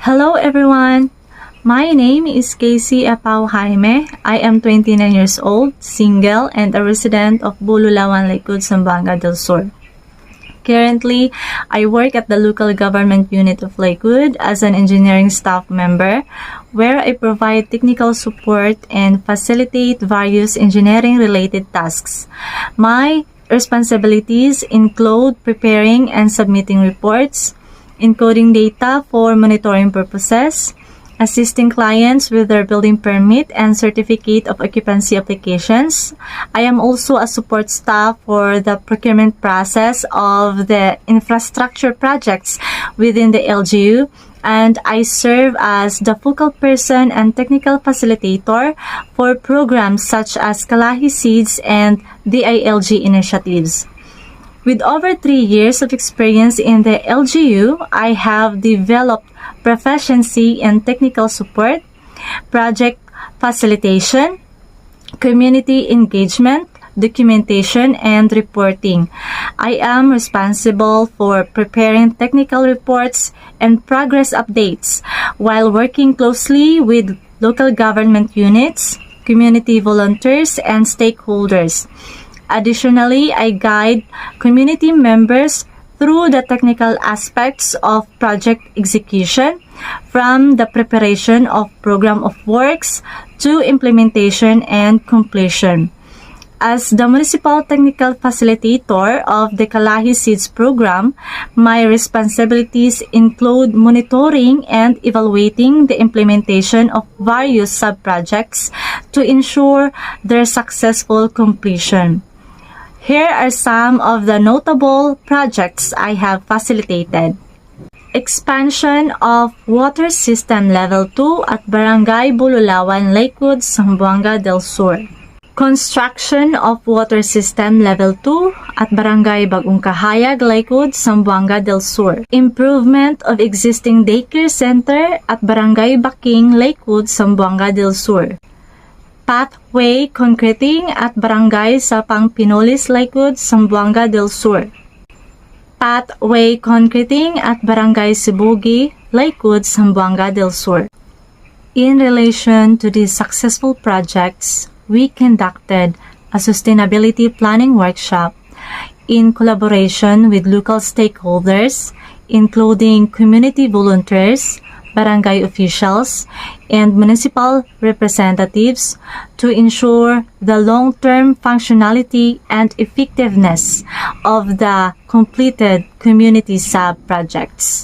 Hello everyone! My name is Casey Apau Jaime. I am 29 years old, single, and a resident of Bululawan, Lakewood, Zamboanga del Sur. Currently, I work at the local government unit of Lakewood as an engineering staff member, where I provide technical support and facilitate various engineering-related tasks. My responsibilities include preparing and submitting reports, encoding data for monitoring purposes, assisting clients with their building permit and certificate of occupancy applications. I am also a support staff for the procurement process of the infrastructure projects within the LGU, and I serve as the focal person and technical facilitator for programs such as Kalahi Seeds and DILG initiatives. With over 3 years of experience in the LGU, I have developed proficiency in technical support, project facilitation, community engagement, documentation, and reporting. I am responsible for preparing technical reports and progress updates while working closely with local government units, community volunteers, and stakeholders. Additionally, I guide community members through the technical aspects of project execution, from the preparation of program of works to implementation and completion. As the municipal technical facilitator of the Kalahi Seeds program, my responsibilities include monitoring and evaluating the implementation of various sub-projects to ensure their successful completion. Here are some of the notable projects I have facilitated. Expansion of Water System Level 2 at Barangay Bululawan, Lakewood, Zamboanga del Sur. Construction of Water System Level 2 at Barangay Bagong Kahayag, Lakewood, Zamboanga del Sur. Improvement of existing daycare center at Barangay Baking, Lakewood, Zamboanga del Sur. Pathway concreting at Barangay Sapang Pinolis, Lakewood, Zamboanga del Sur. Pathway concreting at Barangay Sibugi, Lakewood, Zamboanga del Sur. In relation to these successful projects, we conducted a sustainability planning workshop in collaboration with local stakeholders, including community volunteers, barangay officials, and municipal representatives to ensure the long-term functionality and effectiveness of the completed community sub-projects.